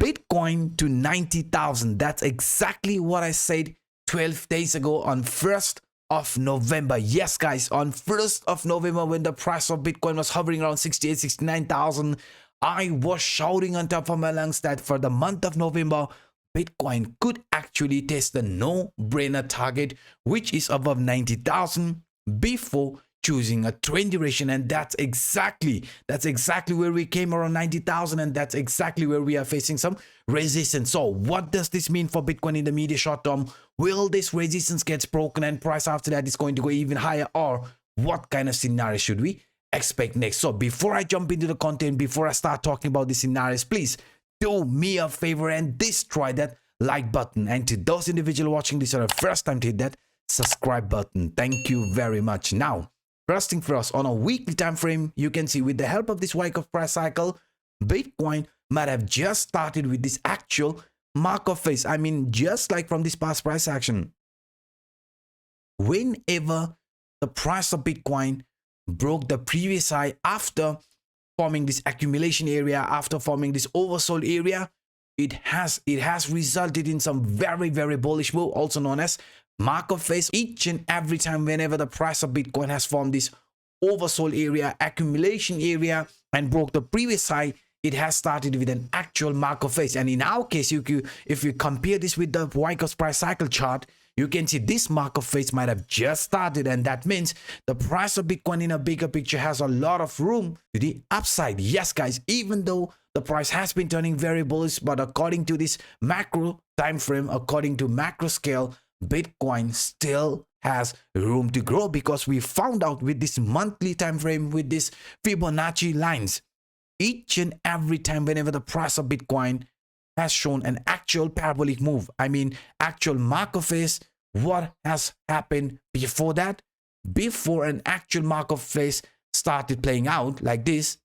Bitcoin to 90,000. That's exactly what I said 12 days ago on 1st of November. Yes, guys, on 1st of November, when the price of Bitcoin was hovering around 68, 69,000, I was shouting on top of my lungs that for the month of November, Bitcoin could actually test the no-brainer target, which is above 90,000 before choosing a trend duration. And that's exactly where we came, around 90,000, and that's exactly where we are facing some resistance. So what does this mean for Bitcoin in the medium short term? Will this resistance get broken and price after that is going to go even higher, or what kind of scenario should we expect next? So before I jump into the content, before I start talking about the scenarios, please do me a favor and destroy that like button. And to those individuals watching this for the first time, to hit that subscribe button. Thank you very much. Now, first thing first, on a weekly time frame, you can see with the help of this wake of price cycle, Bitcoin might have just started with this actual mark-off phase. I mean, just like from this past price action, whenever the price of Bitcoin broke the previous high after forming this accumulation area, after forming this oversold area, it has resulted in some very bullish move, also known as mark-off phase. Each and every time whenever the price of Bitcoin has formed this oversold area, accumulation area, and broke the previous high, it has started with an actual mark-off phase. And in our case, if you compare this with the Wyckoff's price cycle chart, you can see this mark-off phase might have just started, and that means the price of Bitcoin in a bigger picture has a lot of room to the upside. Yes, guys, even though the price has been turning very bullish, but according to this macro time frame, according to macro scale, Bitcoin still has room to grow, because we found out with this monthly time frame, with this Fibonacci lines, each and every time whenever the price of Bitcoin has shown an actual parabolic move, I mean actual mark-off phase, what has happened before that? Before an actual mark-off phase started playing out like this,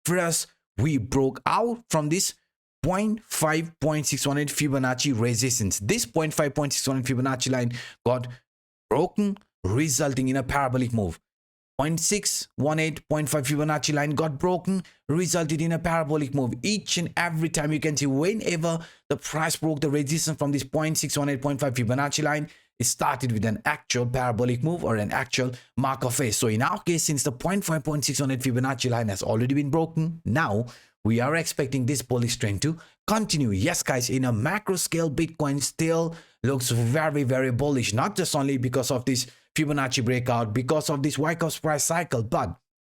first we broke out from this 0.5.618 Fibonacci resistance. This 0.5.618 Fibonacci line got broken, resulting in a parabolic move. 0.618, 0.5 Fibonacci line got broken, resulted in a parabolic move. Each and every time you can see whenever the price broke the resistance from this 0.618, 0.5 Fibonacci line, it started with an actual parabolic move or an actual mark-off phase. So in our case, since the 0.5.618 Fibonacci line has already been broken, now we are expecting this bullish trend to continue. Yes, guys, in a macro scale, Bitcoin still looks very bullish, not just only because of this Fibonacci breakout, because of this Wyckoff's price cycle, but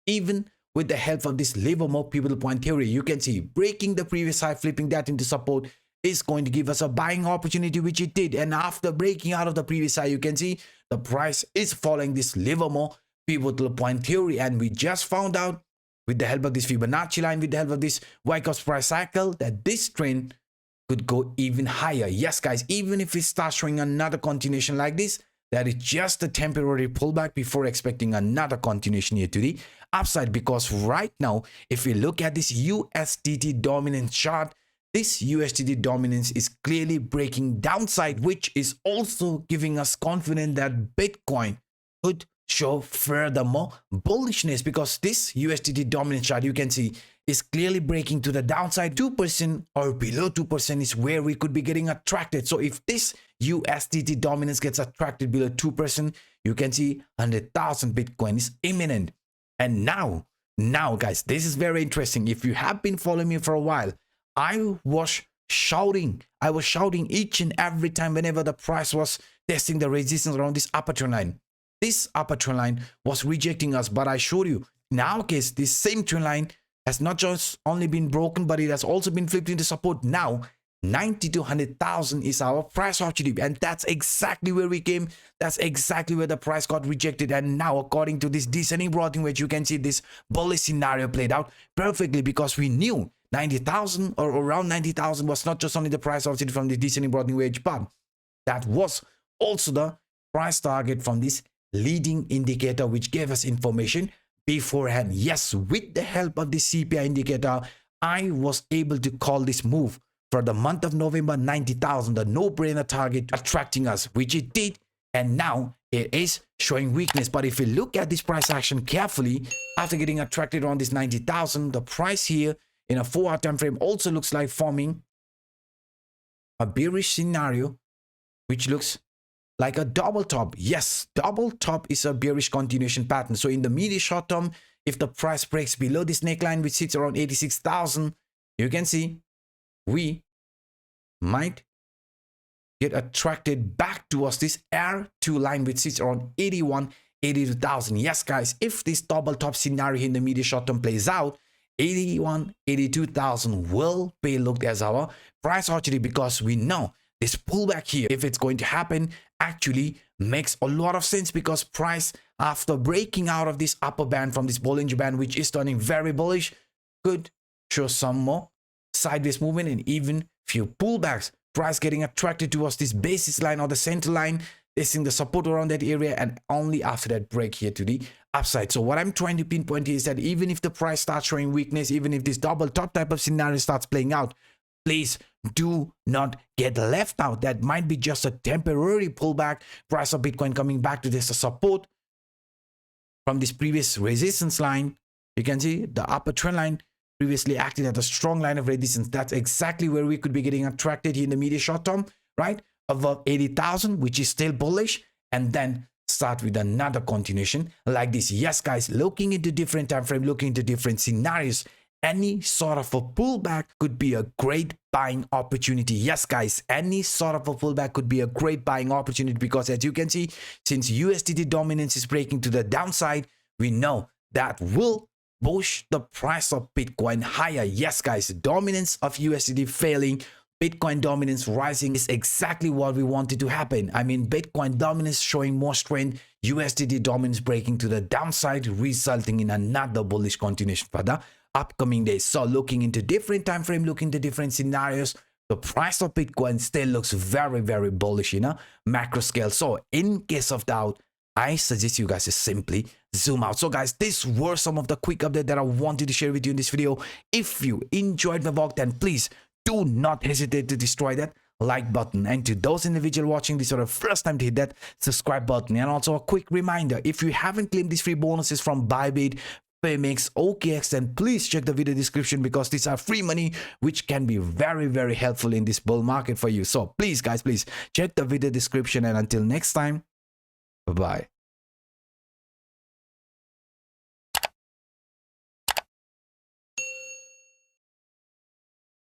even with the help of this Livermore pivotal point theory, you can see breaking the previous high, flipping that into support is going to give us a buying opportunity, which it did. And after breaking out of the previous high, you can see the price is following this Livermore pivotal point theory. And we just found out with the help of this Fibonacci line, with the help of this Wyckoff's price cycle, that this trend could go even higher. Yes, guys, even if it starts showing another continuation like this, that is just a temporary pullback before expecting another continuation here to the upside. Because right now, if we look at this USDT dominance chart, this USDT dominance is clearly breaking downside, which is also giving us confidence that Bitcoin could show furthermore bullishness, because this USDT dominance chart, you can see, is clearly breaking to the downside. 2% or below 2% is where we could be getting attracted. So if this USDT dominance gets attracted below 2%, you can see 100,000 Bitcoin is imminent. And now guys, this is very interesting. If you have been following me for a while, I was shouting each and every time whenever the price was testing the resistance around this upper trend line. This upper trend line was rejecting us, but I showed you in our case, this same trend line has not just only been broken, but it has also been flipped into support. Now 90 to 100,000 is our price opportunity, and that's exactly where we came. That's exactly where the price got rejected. And now, according to this descending broadening wedge, you can see this bullish scenario played out perfectly, because we knew 90,000 or around 90,000 was not just only the price opportunity from the descending broadening wedge, but that was also the price target from this leading indicator, which gave us information beforehand. Yes, with the help of the CPI indicator, I was able to call this move for the month of November, 90,000, the no-brainer target, attracting us, which it did. And now it is showing weakness. But if you look at this price action carefully, after getting attracted around this 90,000, the price here in a 4-hour time frame also looks like forming a bearish scenario which looks like a double top. Yes, double top is a bearish continuation pattern. So in the medium short term, if the price breaks below this neckline which sits around 86,000, you can see we might get attracted back towards this R2 line which sits around 82,000. Yes guys, if this double top scenario in the medium short term plays out, 82,000 will be looked as our price opportunity, because we know this pullback here, if it's going to happen, actually makes a lot of sense, because price, after breaking out of this upper band from this Bollinger Band, which is turning very bullish, could show some more sideways movement and even few pullbacks. Price getting attracted towards this basis line or the center line, testing the support around that area, and only after that break here to the upside. So what I'm trying to pinpoint here is that even if the price starts showing weakness, even if this double top type of scenario starts playing out, please do not get left out. That might be just a temporary pullback. Price of Bitcoin coming back to this support from this previous resistance line. You can see the upper trend line previously acted as a strong line of resistance. That's exactly where we could be getting attracted here in the medium short term, right? Above 80,000, which is still bullish, and then start with another continuation like this. Yes guys, looking into different time frame, looking into different scenarios, any sort of a pullback could be a great buying opportunity. Yes guys, any sort of a pullback could be a great buying opportunity, because as you can see, since USDT dominance is breaking to the downside, we know that will push the price of Bitcoin higher. Yes guys, dominance of USDT failing, Bitcoin dominance rising is exactly what we wanted to happen. I mean, Bitcoin dominance showing more strength, USDT dominance breaking to the downside, resulting in another bullish continuation for the upcoming days. So looking into different time frame, looking into different scenarios, the price of Bitcoin still looks very, very bullish in a macro scale. So in case of doubt, I suggest you guys to simply zoom out. So guys, these were some of the quick updates that I wanted to share with you in this video. If you enjoyed my vlog, then please do not hesitate to destroy that like button. And to those individuals watching this for the first time, to hit that subscribe button. And also a quick reminder, if you haven't claimed these free bonuses from Bybit, Phemex, OKX, then please check the video description, because these are free money which can be very, very helpful in this bull market for you. So please guys, please check the video description, and until next time, bye bye.